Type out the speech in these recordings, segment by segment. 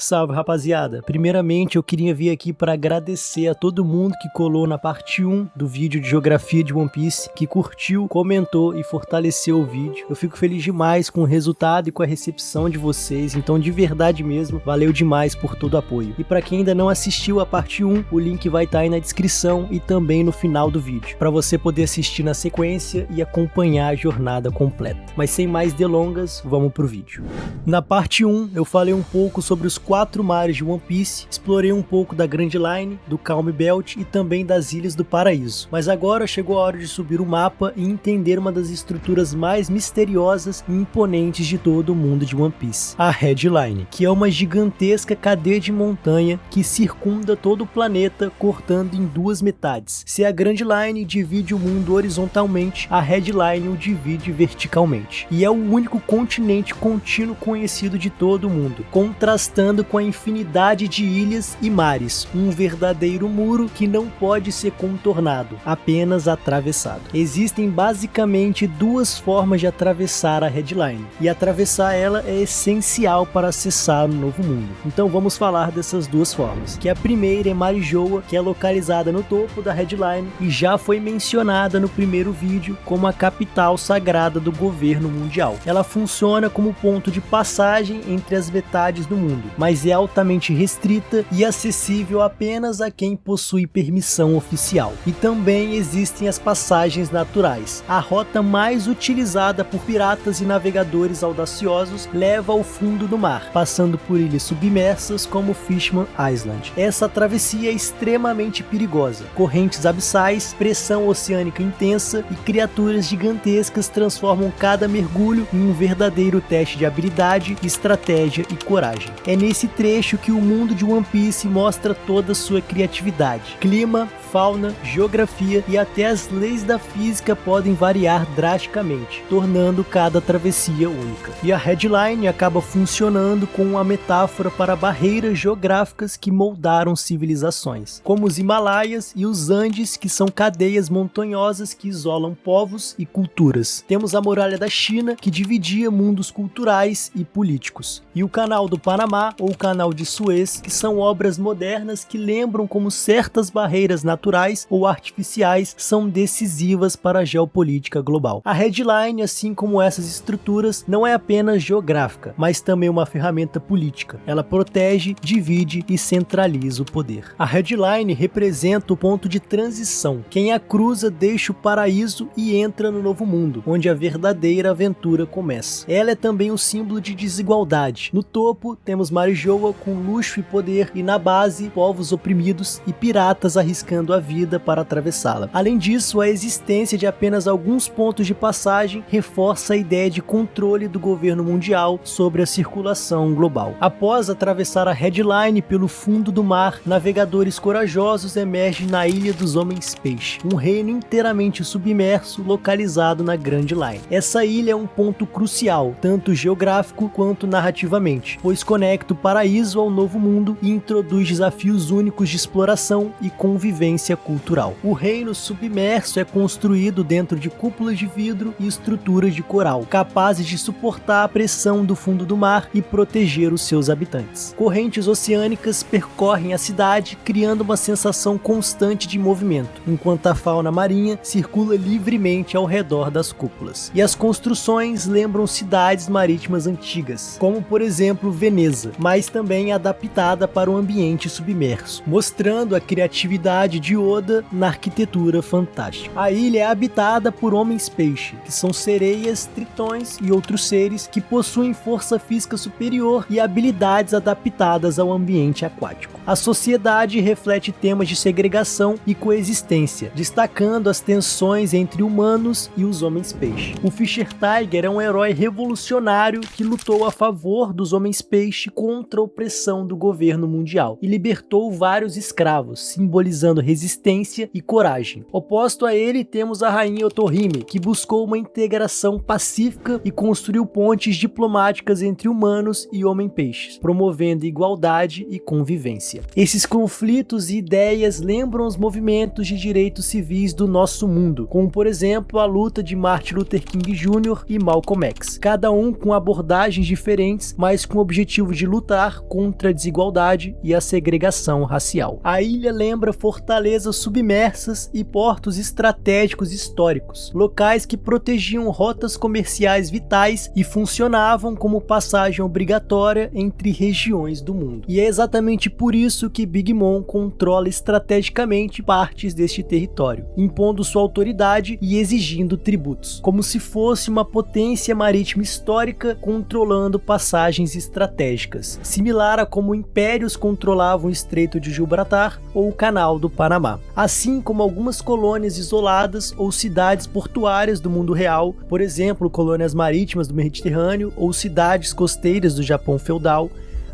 Salve, rapaziada! Primeiramente eu queria vir aqui para agradecer a todo mundo que colou na parte 1 do vídeo de geografia de One Piece, que curtiu, comentou e fortaleceu o vídeo. Eu fico feliz demais com o resultado e com a recepção de vocês, então de verdade mesmo, valeu demais por todo o apoio. E para quem ainda não assistiu a parte 1, o link vai estar aí na descrição e também no final do vídeo, para você poder assistir na sequência e acompanhar a jornada completa. Mas sem mais delongas, vamos pro vídeo. Na parte 1, eu falei um pouco sobre os 4 mares de One Piece, explorei um pouco da Grand Line, do Calm Belt e também das Ilhas do Paraíso. Mas agora chegou a hora de subir o mapa e entender uma das estruturas mais misteriosas e imponentes de todo o mundo de One Piece, a Red Line, que é uma gigantesca cadeia de montanha que circunda todo o planeta, cortando em 2 metades. Se a Grand Line divide o mundo horizontalmente, a Red Line o divide verticalmente. E é o único continente contínuo conhecido de todo o mundo, contrastando com a infinidade de ilhas e mares, um verdadeiro muro que não pode ser contornado, apenas atravessado. Existem basicamente 2 formas de atravessar a Red Line, e atravessar ela é essencial para acessar o Novo Mundo. Então vamos falar dessas 2 formas, que a primeira é Marijoa, que é localizada no topo da Red Line e já foi mencionada no primeiro vídeo como a capital sagrada do governo mundial. Ela funciona como ponto de passagem entre as metades do mundo, mas é altamente restrita e acessível apenas a quem possui permissão oficial. E também existem as passagens naturais. A rota mais utilizada por piratas e navegadores audaciosos leva ao fundo do mar, passando por ilhas submersas como Fishman Island. Essa travessia é extremamente perigosa. Correntes abissais, pressão oceânica intensa e criaturas gigantescas transformam cada mergulho em um verdadeiro teste de habilidade, estratégia e coragem. É nesse trecho que o mundo de One Piece mostra toda a sua criatividade. Clima, fauna, geografia e até as leis da física podem variar drasticamente, tornando cada travessia única. E a Red Line acaba funcionando como uma metáfora para barreiras geográficas que moldaram civilizações, como os Himalaias e os Andes, que são cadeias montanhosas que isolam povos e culturas. Temos a Muralha da China, que dividia mundos culturais e políticos, e o Canal do Panamá ou o Canal de Suez, que são obras modernas que lembram como certas barreiras naturais ou artificiais são decisivas para a geopolítica global. A Red Line, assim como essas estruturas, não é apenas geográfica, mas também uma ferramenta política. Ela protege, divide e centraliza o poder. A Red Line representa o ponto de transição. Quem a cruza deixa o paraíso e entra no Novo Mundo, onde a verdadeira aventura começa. Ela é também um símbolo de desigualdade. No topo temos Marijoa com luxo e poder, e na base povos oprimidos e piratas arriscando a vida para atravessá-la. Além disso, a existência de apenas alguns pontos de passagem reforça a ideia de controle do governo mundial sobre a circulação global. Após atravessar a Red Line pelo fundo do mar, navegadores corajosos emergem na Ilha dos Homens Peixe, um reino inteiramente submerso localizado na Grand Line. Essa ilha é um ponto crucial, tanto geográfico quanto narrativamente, pois conecta o paraíso ao Novo Mundo e introduz desafios únicos de exploração e convivência cultural. O reino submerso é construído dentro de cúpulas de vidro e estruturas de coral, capazes de suportar a pressão do fundo do mar e proteger os seus habitantes. Correntes oceânicas percorrem a cidade, criando uma sensação constante de movimento, enquanto a fauna marinha circula livremente ao redor das cúpulas. E as construções lembram cidades marítimas antigas, como por exemplo Veneza, mas também adaptada para o ambiente submerso, mostrando a criatividade de Oda na arquitetura fantástica. A ilha é habitada por homens-peixe, que são sereias, tritões e outros seres que possuem força física superior e habilidades adaptadas ao ambiente aquático. A sociedade reflete temas de segregação e coexistência, destacando as tensões entre humanos e os homens-peixe. O Fisher Tiger é um herói revolucionário que lutou a favor dos homens-peixe contra a opressão do governo mundial e libertou vários escravos, simbolizando resistência e coragem. Oposto a ele, temos a rainha Otohime, que buscou uma integração pacífica e construiu pontes diplomáticas entre humanos e homem-peixes, promovendo igualdade e convivência. ilha. Esses conflitos e ideias lembram os movimentos de direitos civis do nosso mundo, como por exemplo a luta de Martin Luther King Jr. e Malcolm X, cada um com abordagens diferentes, mas com o objetivo de lutar contra a desigualdade e a segregação racial. A ilha lembra fortalezas submersas e portos estratégicos históricos, locais que protegiam rotas comerciais vitais e funcionavam como passagem obrigatória entre regiões do mundo. E é exatamente por isso que Big Mom controla estrategicamente partes deste território, impondo sua autoridade e exigindo tributos, como se fosse uma potência marítima histórica controlando passagens estratégicas, similar a como impérios controlavam o Estreito de Gibraltar ou o Canal do Panamá, assim como algumas colônias isoladas ou cidades portuárias do mundo real, por exemplo, colônias marítimas do Mediterrâneo ou cidades costeiras do Japão feudal.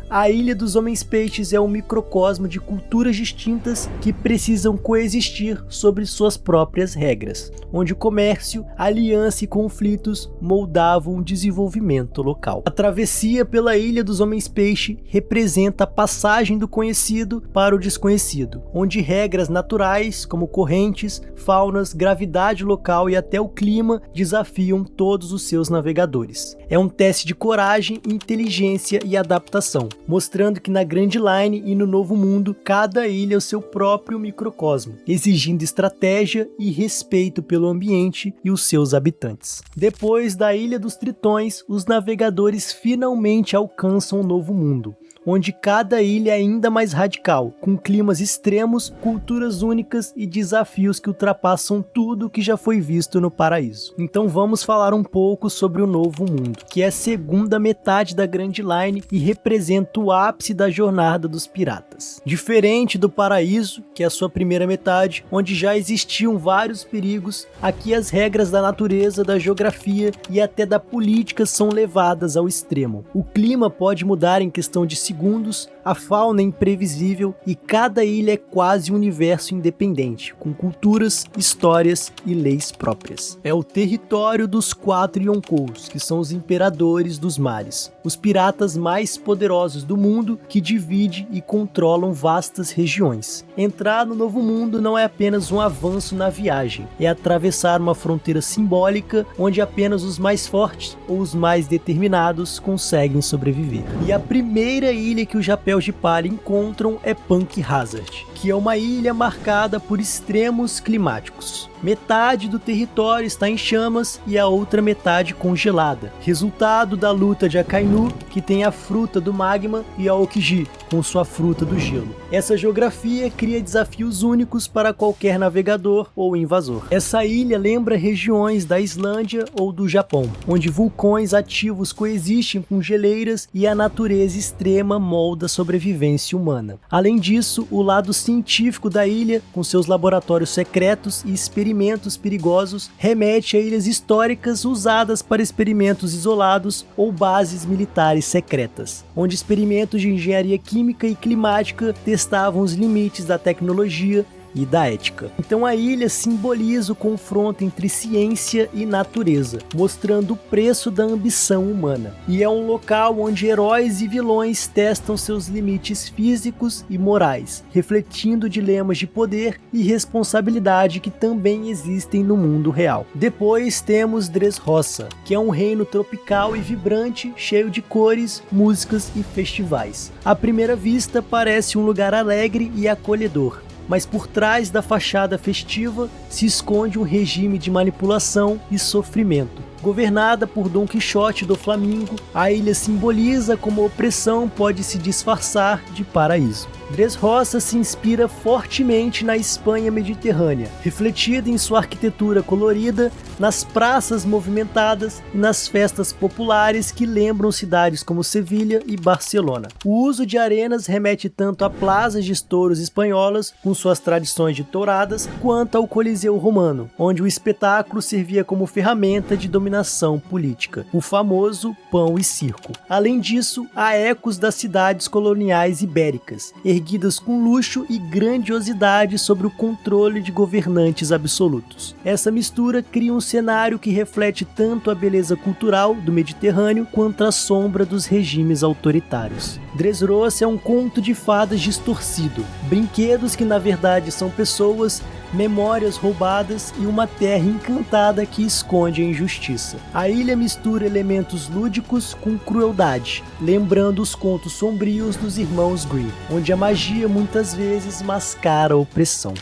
A Ilha dos Homens-Peixes é um microcosmo de culturas distintas que precisam coexistir sobre suas próprias regras, onde o comércio, aliança e conflitos moldavam o desenvolvimento local. A travessia pela Ilha dos Homens-Peixe representa a passagem do conhecido para o desconhecido, onde regras naturais, como correntes, faunas, gravidade local e até o clima desafiam todos os seus navegadores. É um teste de coragem, inteligência e adaptação, mostrando que na Grand Line e no Novo Mundo, cada ilha é o seu próprio microcosmo, exigindo estratégia e respeito pelo ambiente e os seus habitantes. Depois da Ilha dos Tritões, os navegadores finalmente alcançam o Novo Mundo, onde cada ilha é ainda mais radical, com climas extremos, culturas únicas e desafios que ultrapassam tudo que já foi visto no Paraíso. Então vamos falar um pouco sobre o Novo Mundo, que é a segunda metade da Grand Line e representa o ápice da jornada dos piratas. Diferente do Paraíso, que é a sua primeira metade, onde já existiam vários perigos, aqui as regras da natureza, da geografia e até da política são levadas ao extremo. O clima pode mudar em questão de segundos, a fauna é imprevisível e cada ilha é quase um universo independente, com culturas, histórias e leis próprias. É o território dos 4 Yonkous, que são os imperadores dos mares, os piratas mais poderosos do mundo que dividem e controlam vastas regiões. Entrar no Novo Mundo não é apenas um avanço na viagem, é atravessar uma fronteira simbólica onde apenas os mais fortes ou os mais determinados conseguem sobreviver. E a primeira ilha que os Chapéus de Palha encontram é Punk Hazard, que é uma ilha marcada por extremos climáticos. Metade do território está em chamas e a outra metade congelada, resultado da luta de Akainu, que tem a fruta do magma, e a Aokiji, com sua fruta do gelo. Essa geografia cria desafios únicos para qualquer navegador ou invasor. Essa ilha lembra regiões da Islândia ou do Japão, onde vulcões ativos coexistem com geleiras e a natureza extrema molda a sobrevivência humana. Além disso, o lado científico da ilha, com seus laboratórios secretos e experimentos perigosos, remete a ilhas históricas usadas para experimentos isolados ou bases militares secretas, onde experimentos de engenharia química e climática testavam os limites da tecnologia e da ética. Então a ilha simboliza o confronto entre ciência e natureza, mostrando o preço da ambição humana. E é um local onde heróis e vilões testam seus limites físicos e morais, refletindo dilemas de poder e responsabilidade que também existem no mundo real. Depois temos Dressrosa, que é um reino tropical e vibrante, cheio de cores, músicas e festivais. À primeira vista parece um lugar alegre e acolhedor, mas por trás da fachada festiva se esconde um regime de manipulação e sofrimento. Governada por Dom Quixote do Flamingo, a ilha simboliza como a opressão pode se disfarçar de paraíso. Dressrosa se inspira fortemente na Espanha mediterrânea, refletida em sua arquitetura colorida, nas praças movimentadas e nas festas populares que lembram cidades como Sevilha e Barcelona. O uso de arenas remete tanto a plazas de touros espanholas, com suas tradições de touradas, quanto ao Coliseu romano, onde o espetáculo servia como ferramenta de dominação dominação política, o famoso pão e circo. Além disso, há ecos das cidades coloniais ibéricas, erguidas com luxo e grandiosidade sob o controle de governantes absolutos. Essa mistura cria um cenário que reflete tanto a beleza cultural do Mediterrâneo quanto a sombra dos regimes autoritários. Dressrosa é um conto de fadas distorcido, brinquedos que na verdade são pessoas, memórias roubadas e uma terra encantada que esconde a injustiça. A ilha mistura elementos lúdicos com crueldade, lembrando os contos sombrios dos irmãos Grimm, onde a magia muitas vezes mascara a opressão.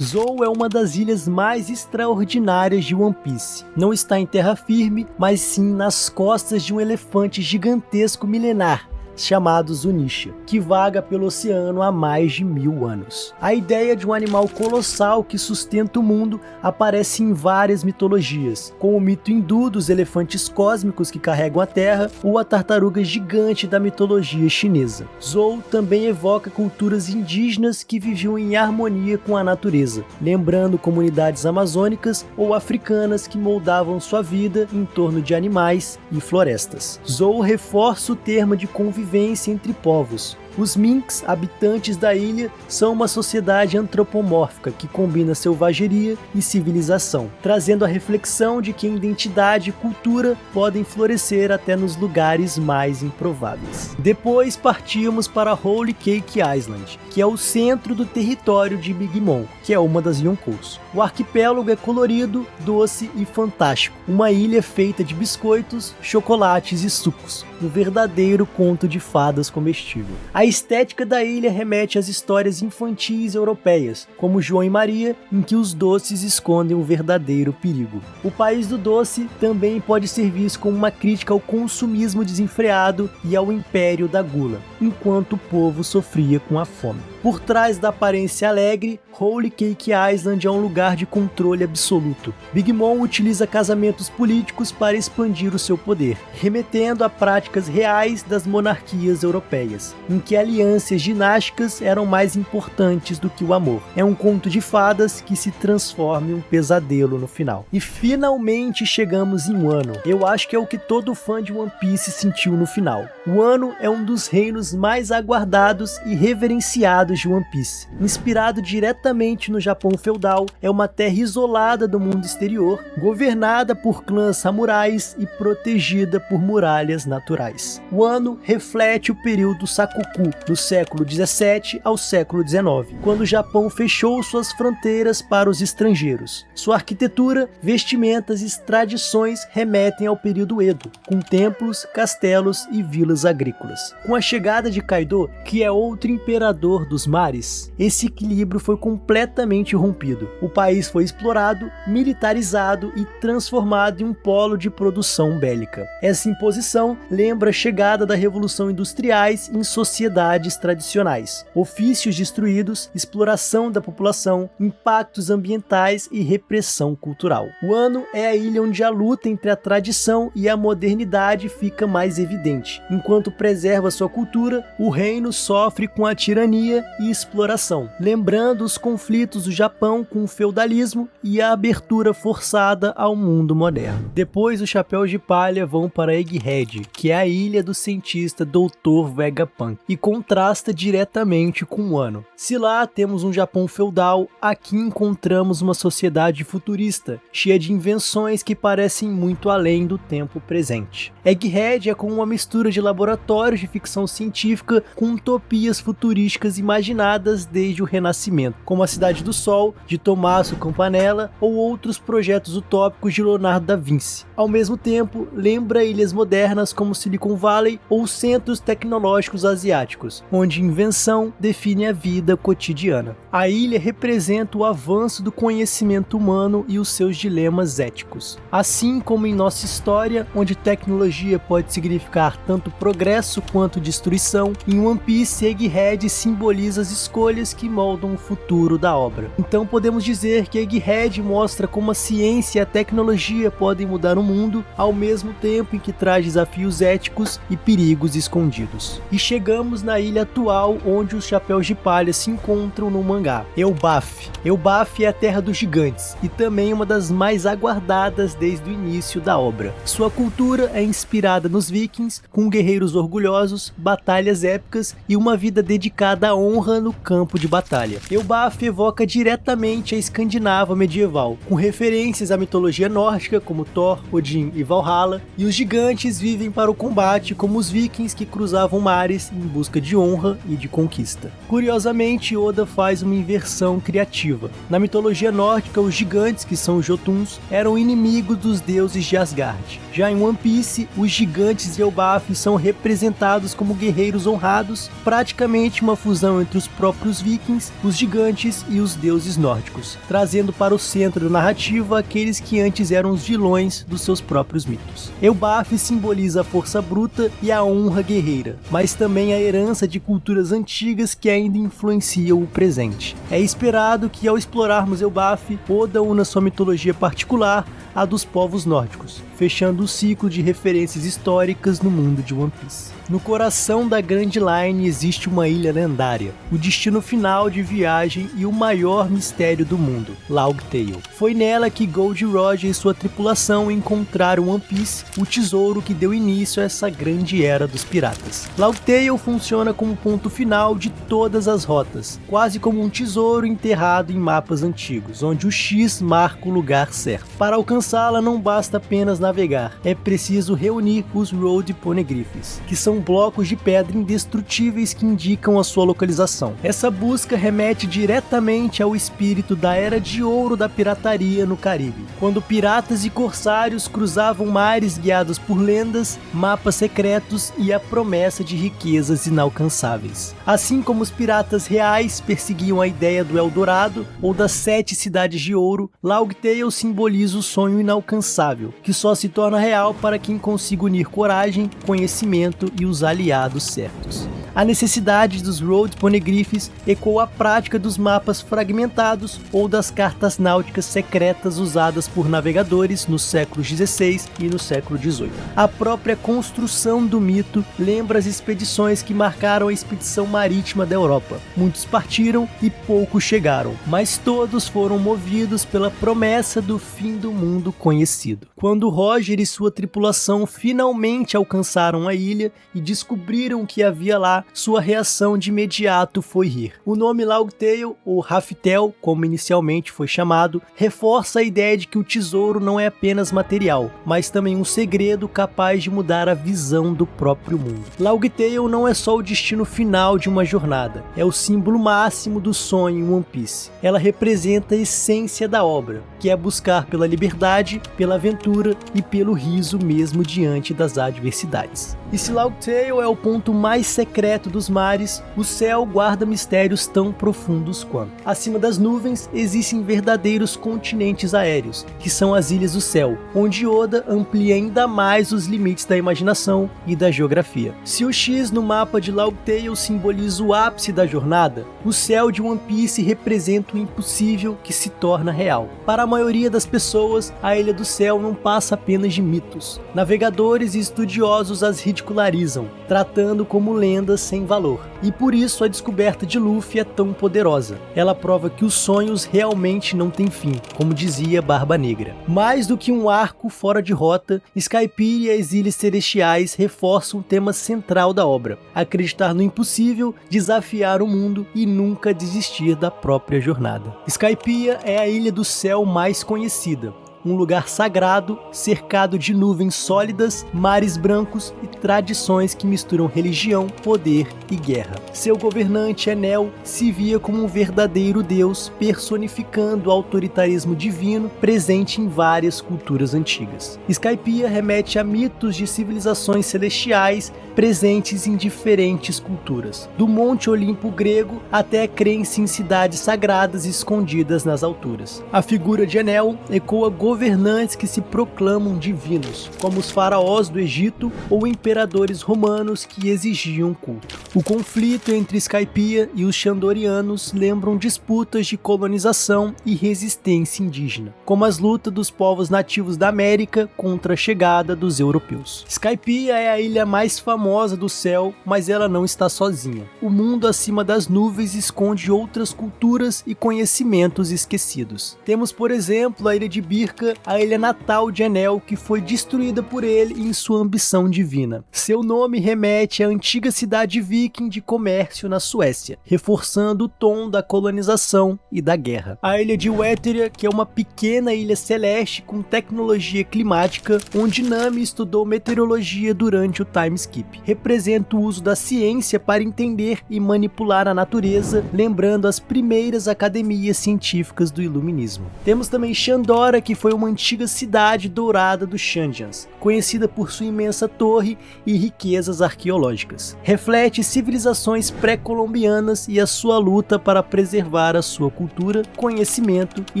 Zou é uma das ilhas mais extraordinárias de One Piece. Não está em terra firme, mas sim nas costas de um elefante gigantesco milenar, chamado Zunisha, que vaga pelo oceano há mais de 1000 anos. A ideia de um animal colossal que sustenta o mundo aparece em várias mitologias, como o mito hindu dos elefantes cósmicos que carregam a terra ou a tartaruga gigante da mitologia chinesa. Zou também evoca culturas indígenas que viviam em harmonia com a natureza, lembrando comunidades amazônicas ou africanas que moldavam sua vida em torno de animais e florestas. Zou reforça o termo de convivência entre povos. Os Minks, habitantes da ilha, são uma sociedade antropomórfica que combina selvageria e civilização, trazendo a reflexão de que identidade e cultura podem florescer até nos lugares mais improváveis. Depois partimos para Whole Cake Island, que é o centro do território de Big Mom, que é uma das Yonkous. O arquipélago é colorido, doce e fantástico, uma ilha feita de biscoitos, chocolates e sucos, um verdadeiro conto de fadas comestível. A estética da ilha remete às histórias infantis europeias, como João e Maria, em que os doces escondem um verdadeiro perigo. O país do doce também pode ser visto como uma crítica ao consumismo desenfreado e ao império da gula, enquanto o povo sofria com a fome. Por trás da aparência alegre, Whole Cake Island é um lugar de controle absoluto. Big Mom utiliza casamentos políticos para expandir o seu poder, remetendo a práticas reais das monarquias europeias, em que alianças dinásticas eram mais importantes do que o amor. É um conto de fadas que se transforma em um pesadelo no final. E finalmente chegamos em Wano. Eu acho que é o que todo fã de One Piece sentiu no final. Wano é um dos reinos mais aguardados e reverenciados de One Piece. Inspirado diretamente no Japão feudal, é uma terra isolada do mundo exterior, governada por clãs samurais e protegida por muralhas naturais. Wano reflete o período Sakoku, do século 17 ao século 19, quando o Japão fechou suas fronteiras para os estrangeiros. Sua arquitetura, vestimentas e tradições remetem ao período Edo, com templos, castelos e vilas agrícolas. Com a chegada de Kaido, que é outro imperador dos mares, esse equilíbrio foi completamente rompido. O país foi explorado, militarizado e transformado em um polo de produção bélica. Essa imposição lembra a chegada da Revolução Industriais em sociedades tradicionais, ofícios destruídos, exploração da população, impactos ambientais e repressão cultural. Wano é a ilha onde a luta entre a tradição e a modernidade fica mais evidente. Enquanto preserva sua cultura, o reino sofre com a tirania e exploração, lembrando os conflitos do Japão com o feudalismo e a abertura forçada ao mundo moderno. Depois, os chapéus de palha vão para Egghead, que é a ilha do cientista Dr. Vegapunk, e contrasta diretamente com Wano. Se lá temos um Japão feudal, aqui encontramos uma sociedade futurista, cheia de invenções que parecem muito além do tempo presente. Egghead é como uma mistura de laboratórios de ficção científica com utopias futurísticas imaginadas desde o Renascimento, como a Cidade do Sol, de Tommaso Campanella, ou outros projetos utópicos de Leonardo da Vinci. Ao mesmo tempo, lembra ilhas modernas como Silicon Valley ou centros tecnológicos asiáticos, onde invenção define a vida cotidiana. A ilha representa o avanço do conhecimento humano e os seus dilemas éticos. Assim como em nossa história, onde tecnologia pode significar tanto progresso quanto destruição, em One Piece, Egghead simboliza as escolhas que moldam o futuro da obra. Então podemos dizer que Egghead mostra como a ciência e a tecnologia podem mudar o mundo, ao mesmo tempo em que traz desafios éticos e perigos escondidos. E chegamos chegamos na ilha atual onde os Chapéus de Palha se encontram no mangá, Elbaf. Elbaf é a terra dos gigantes e também uma das mais aguardadas desde o início da obra. Sua cultura é inspirada nos vikings, com guerreiros orgulhosos, batalhas épicas e uma vida dedicada à honra no campo de batalha. Elbaf evoca diretamente a Escandinava medieval, com referências à mitologia nórdica como Thor, Odin e Valhalla, e os gigantes vivem para o combate como os vikings que cruzavam mares em busca de honra e de conquista. Curiosamente, Oda faz uma inversão criativa. Na mitologia nórdica, os gigantes, que são os Jotuns, eram inimigos dos deuses de Asgard. Já em One Piece, os gigantes de Elbaf são representados como guerreiros honrados, praticamente uma fusão entre os próprios vikings, os gigantes e os deuses nórdicos, trazendo para o centro da narrativa aqueles que antes eram os vilões dos seus próprios mitos. Elbaf simboliza a força bruta e a honra guerreira, mas também a herança de culturas antigas que ainda influenciam o presente. É esperado que ao explorarmos Elbaf, Oda una sua mitologia particular à dos povos nórdicos, fechando o ciclo de referências históricas no mundo de One Piece. No coração da Grand Line existe uma ilha lendária, o destino final de viagem e o maior mistério do mundo, Laug Tale. Foi nela que Gold Roger e sua tripulação encontraram One Piece, o tesouro que deu início a essa grande era dos piratas. Laug Tale funciona como ponto final de todas as rotas, quase como um tesouro enterrado em mapas antigos, onde o X marca o lugar certo. Para alcançá-la não basta apenas navegar, é preciso reunir os Road Poneglyphs, que são blocos de pedra indestrutíveis que indicam a sua localização. Essa busca remete diretamente ao espírito da Era de Ouro da pirataria no Caribe, quando piratas e corsários cruzavam mares guiados por lendas, mapas secretos e a promessa de riquezas inalcançáveis. Assim como os piratas reais perseguiam a ideia do Eldorado ou das 7 cidades de ouro, Laug Tale simboliza o sonho inalcançável, que só se torna real para quem consiga unir coragem, conhecimento e os aliados certos. A necessidade dos Road Poneglyphs ecoa a prática dos mapas fragmentados ou das cartas náuticas secretas usadas por navegadores nos séculos XVI e no século XVIII. A própria construção do mito lembra as expedições que marcaram a expedição marítima da Europa. Muitos partiram e poucos chegaram, mas todos foram movidos pela promessa do fim do mundo conhecido. Quando Roger e sua tripulação finalmente alcançaram a ilha e descobriram o que havia lá, sua reação de imediato foi rir. O nome Laug Tale, ou Raftel, como inicialmente foi chamado, reforça a ideia de que o tesouro não é apenas material, mas também um segredo capaz de mudar a visão do próprio mundo. Laug Tale não é só o destino final de uma jornada, é o símbolo máximo do sonho em One Piece. Ela representa a essência da obra, que é buscar pela liberdade, pela aventura e pelo riso mesmo diante das adversidades. E se Laug Tale é o ponto mais secreto dos mares, o céu guarda mistérios tão profundos quanto. Acima das nuvens existem verdadeiros continentes aéreos, que são as Ilhas do Céu, onde Oda amplia ainda mais os limites da imaginação e da geografia. Se o X no mapa de Laug Tale simboliza o ápice da jornada, o céu de One Piece representa o impossível que se torna real. Para a maioria das pessoas, a Ilha do Céu não passa apenas de mitos. Navegadores e estudiosos as ridicularizam, tratando como lendas sem valor. E por isso a descoberta de Luffy é tão poderosa. Ela prova que os sonhos realmente não têm fim, como dizia Barba Negra. Mais do que um arco fora de rota, Skypiea e as Ilhas Celestiais reforçam o tema central da obra: acreditar no impossível, desafiar o mundo e nunca desistir da própria jornada. Skypiea é a Ilha do Céu mais conhecida, um lugar sagrado, cercado de nuvens sólidas, mares brancos e tradições que misturam religião, poder e guerra. Seu governante, Enel, se via como um verdadeiro deus, personificando o autoritarismo divino presente em várias culturas antigas. Skypiea remete a mitos de civilizações celestiais presentes em diferentes culturas, do Monte Olimpo grego até a crença em cidades sagradas escondidas nas alturas. A figura de Enel ecoa governantes que se proclamam divinos, como os faraós do Egito ou imperadores romanos que exigiam culto. O conflito entre Skypiea e os Xandorianos lembram disputas de colonização e resistência indígena, como as lutas dos povos nativos da América contra a chegada dos europeus. Skypiea é a ilha mais famosa do céu, mas ela não está sozinha. O mundo acima das nuvens esconde outras culturas e conhecimentos esquecidos. Temos, por exemplo, a ilha de Birka, a ilha natal de Enel, que foi destruída por ele em sua ambição divina. Seu nome remete à antiga cidade viking de comércio na Suécia, reforçando o tom da colonização e da guerra. A ilha de Wetteria, que é uma pequena ilha celeste com tecnologia climática, onde Nami estudou meteorologia durante o time skip. Representa o uso da ciência para entender e manipular a natureza, lembrando as primeiras academias científicas do iluminismo. Temos também Xandora, que foi uma antiga cidade dourada dos Xandians, conhecida por sua imensa torre e riquezas arqueológicas. Reflete civilizações pré-colombianas e a sua luta para preservar a sua cultura, conhecimento e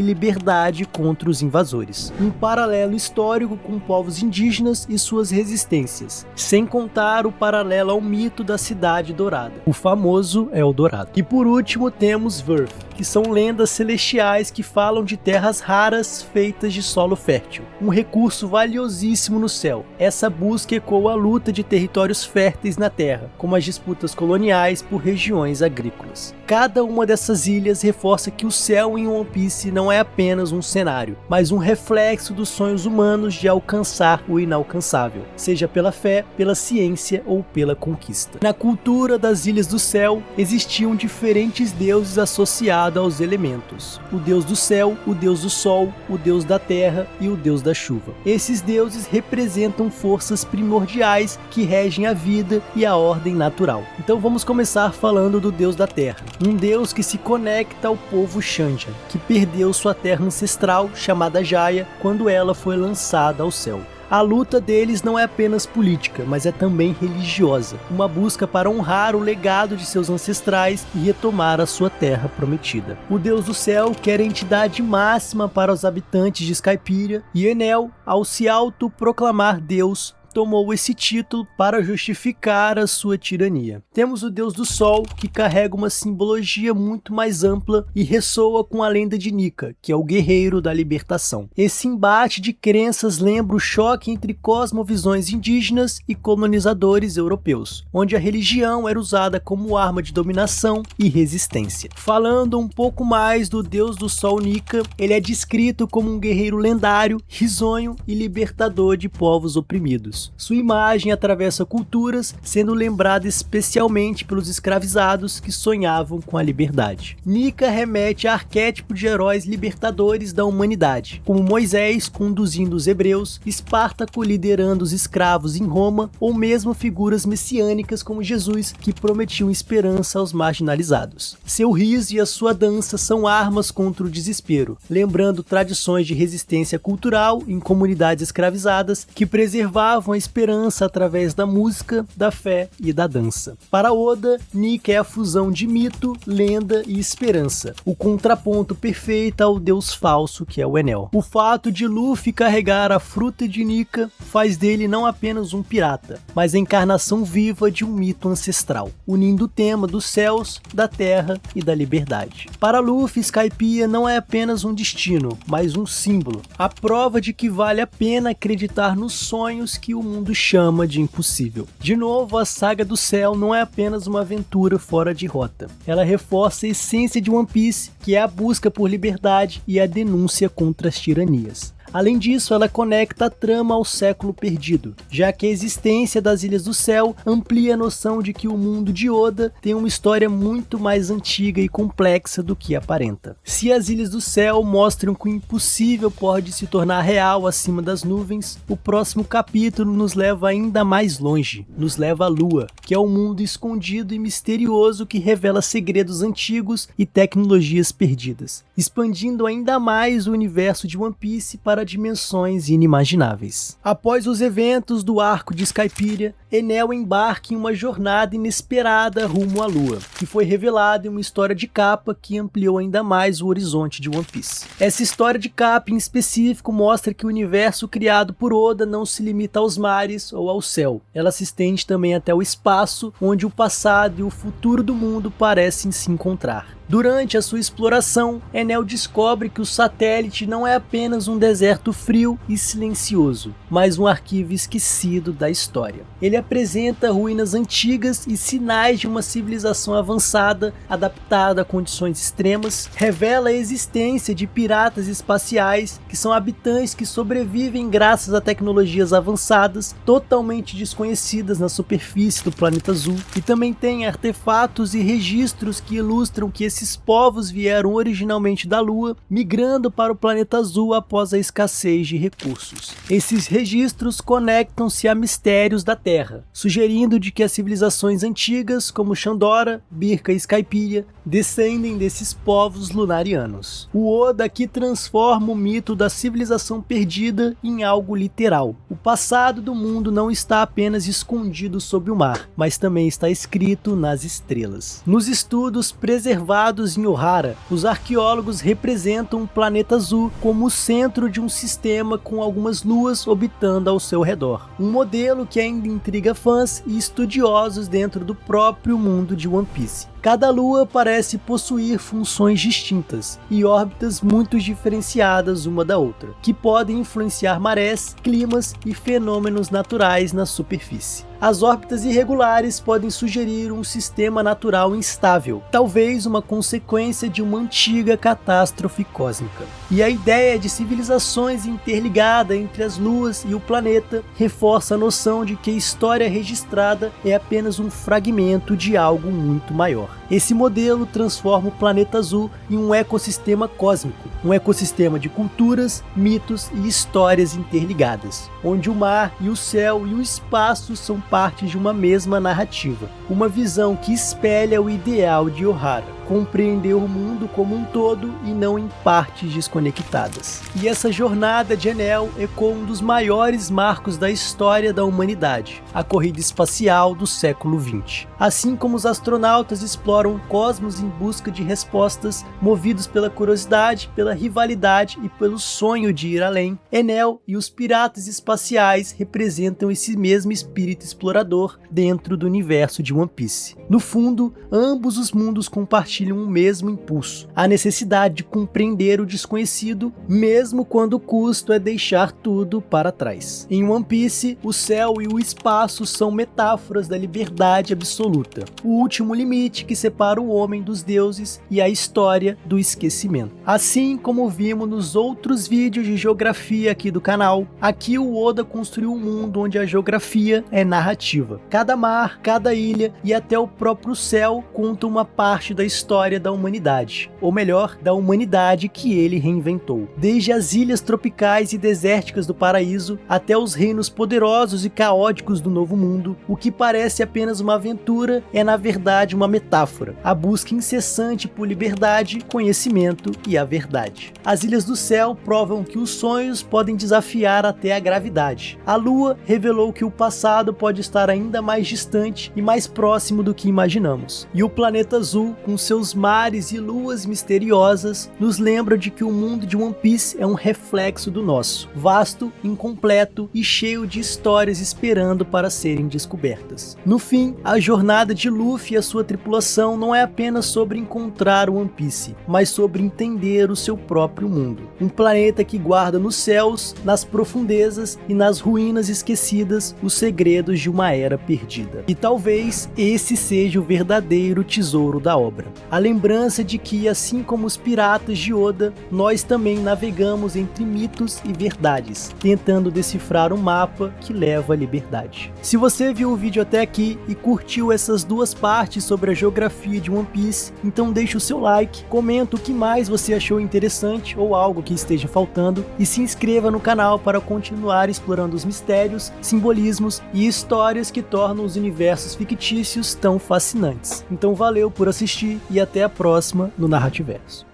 liberdade contra os invasores. Um paralelo histórico com povos indígenas e suas resistências, sem contar o paralelo ao mito da Cidade Dourada, o famoso Eldorado. E por último temos Verth, que são lendas celestiais que falam de terras raras feitas de solo fértil, um recurso valiosíssimo no céu. Essa busca ecoa a luta de territórios férteis na Terra, como as disputas coloniais por regiões agrícolas. Cada uma dessas ilhas reforça que o céu em One Piece não é apenas um cenário, mas um reflexo dos sonhos humanos de alcançar o inalcançável, seja pela fé, pela ciência ou pela conquista. Na cultura das Ilhas do Céu, existiam diferentes deuses associados aos elementos: o deus do céu, o deus do sol, o deus da terra e o deus da chuva. Esses deuses representam forças primordiais que regem a vida e a ordem natural. Então vamos começar falando do deus da terra, um deus que se conecta ao povo Shandian, que perdeu sua terra ancestral chamada Jaya quando ela foi lançada ao céu. A luta deles não é apenas política, mas é também religiosa, uma busca para honrar o legado de seus ancestrais e retomar a sua terra prometida. O Deus do Céu quer a entidade máxima para os habitantes de Skypiea, e Enel, ao se autoproclamar Deus, tomou esse título para justificar a sua tirania. Temos o Deus do Sol, que carrega uma simbologia muito mais ampla e ressoa com a lenda de Nika, que é o guerreiro da libertação. Esse embate de crenças lembra o choque entre cosmovisões indígenas e colonizadores europeus, onde a religião era usada como arma de dominação e resistência. Falando um pouco mais do Deus do Sol Nika, ele é descrito como um guerreiro lendário, risonho e libertador de povos oprimidos. Sua imagem atravessa culturas, sendo lembrada especialmente pelos escravizados que sonhavam com a liberdade. Nika remete a arquétipo de heróis libertadores da humanidade, como Moisés conduzindo os hebreus, Espartaco liderando os escravos em Roma, ou mesmo figuras messiânicas como Jesus, que prometiam esperança aos marginalizados. Seu riso e a sua dança são armas contra o desespero, lembrando tradições de resistência cultural em comunidades escravizadas que preservavam a esperança através da música, da fé e da dança. Para Oda, Nika é a fusão de mito, lenda e esperança, o contraponto perfeito ao deus falso que é o Enel. O fato de Luffy carregar a fruta de Nika faz dele não apenas um pirata, mas a encarnação viva de um mito ancestral, unindo o tema dos céus, da terra e da liberdade. Para Luffy, Skypiea não é apenas um destino, mas um símbolo, a prova de que vale a pena acreditar nos sonhos que o mundo chama de impossível. De novo, a saga do céu não é apenas uma aventura fora de rota. Ela reforça a essência de One Piece, que é a busca por liberdade e a denúncia contra as tiranias. Além disso, ela conecta a trama ao século perdido, já que a existência das Ilhas do Céu amplia a noção de que o mundo de Oda tem uma história muito mais antiga e complexa do que aparenta. Se as Ilhas do Céu mostram que o impossível pode se tornar real acima das nuvens, o próximo capítulo nos leva ainda mais longe, nos leva à Lua, que é um mundo escondido e misterioso que revela segredos antigos e tecnologias perdidas, expandindo ainda mais o universo de One Piece para a dimensões inimagináveis. Após os eventos do arco de Skypiea, Enel embarca em uma jornada inesperada rumo à Lua, que foi revelada em uma história de capa que ampliou ainda mais o horizonte de One Piece. Essa história de capa em específico mostra que o universo criado por Oda não se limita aos mares ou ao céu. Ela se estende também até o espaço, onde o passado e o futuro do mundo parecem se encontrar. Durante a sua exploração, Enel descobre que o satélite não é apenas um deserto frio e silencioso, mas um arquivo esquecido da história. Ele apresenta ruínas antigas e sinais de uma civilização avançada, adaptada a condições extremas, revela a existência de piratas espaciais, que são habitantes que sobrevivem graças a tecnologias avançadas, totalmente desconhecidas na superfície do planeta azul, e também tem artefatos e registros que ilustram que esses povos vieram originalmente da Lua, migrando para o planeta azul após a escassez de recursos. Esses registros conectam-se a mistérios da Terra, sugerindo de que as civilizações antigas, como Shandora, Birka e Skypiea, descendem desses povos lunarianos. O Oda aqui transforma o mito da civilização perdida em algo literal. O passado do mundo não está apenas escondido sob o mar, mas também está escrito nas estrelas. Nos estudos preservados em Ohara, os arqueólogos representam o planeta azul como o centro de um sistema com algumas luas orbitando ao seu redor. Um modelo que ainda intriga fãs e estudiosos dentro do próprio mundo de One Piece. Cada lua parece possuir funções distintas e órbitas muito diferenciadas uma da outra, que podem influenciar marés, climas e fenômenos naturais na superfície. As órbitas irregulares podem sugerir um sistema natural instável, talvez uma consequência de uma antiga catástrofe cósmica. E a ideia de civilizações interligadas entre as luas e o planeta reforça a noção de que a história registrada é apenas um fragmento de algo muito maior. Esse modelo transforma o planeta azul em um ecossistema cósmico, um ecossistema de culturas, mitos e histórias interligadas, onde o mar e o céu e o espaço são parte de uma mesma narrativa, uma visão que espelha o ideal de Ohara, compreender o mundo como um todo e não em partes desconectadas. E essa jornada de Enel ecoa um dos maiores marcos da história da humanidade, a corrida espacial do século XX. Assim como os astronautas exploram o cosmos em busca de respostas, movidos pela curiosidade, pela rivalidade e pelo sonho de ir além, Enel e os piratas espaciais representam esse mesmo espírito explorador dentro do universo de One Piece. No fundo, ambos os mundos compartilham o mesmo impulso, a necessidade de compreender o desconhecido, mesmo quando o custo é deixar tudo para trás. Em One Piece, o céu e o espaço são metáforas da liberdade absoluta, o último limite que separa o homem dos deuses e a história do esquecimento. Assim como vimos nos outros vídeos de geografia aqui do canal, aqui o Oda construiu um mundo onde a geografia é narrativa. Cada mar, cada ilha e até o próprio céu contam uma parte da história da humanidade, ou melhor, da humanidade que ele reinventou. Desde as ilhas tropicais e desérticas do paraíso, até os reinos poderosos e caóticos do Novo Mundo, o que parece apenas uma aventura é na verdade uma metáfora, a busca incessante por liberdade, conhecimento e a verdade. As Ilhas do Céu provam que os sonhos podem desafiar até a gravidade. A Lua revelou que o passado pode estar ainda mais distante e mais próximo do que imaginamos. E o planeta azul, com seus mares e luas misteriosas, nos lembra de que o mundo de One Piece é um reflexo do nosso, vasto, incompleto e cheio de histórias esperando para serem descobertas. No fim, a jornada de Luffy e a sua tripulação não é apenas sobre encontrar o One Piece, mas sobre entender o seu próprio mundo. Um planeta que guarda nos céus, nas profundezas e nas ruínas esquecidas os segredos de uma era perdida. E talvez esse seja o verdadeiro tesouro da obra. A lembrança de que, assim como os piratas de Oda, nós também navegamos entre mitos e verdades, tentando decifrar um mapa que leva à liberdade. Se você viu o vídeo até aqui e curtiu essas duas partes sobre a geografia de One Piece, então deixa o seu like, comenta o que mais você achou interessante ou algo que esteja faltando e se inscreva no canal para continuar explorando os mistérios, simbolismos e histórias que tornam os universos fictícios tão fascinantes. Então valeu por assistir e até a próxima no Narrativerso.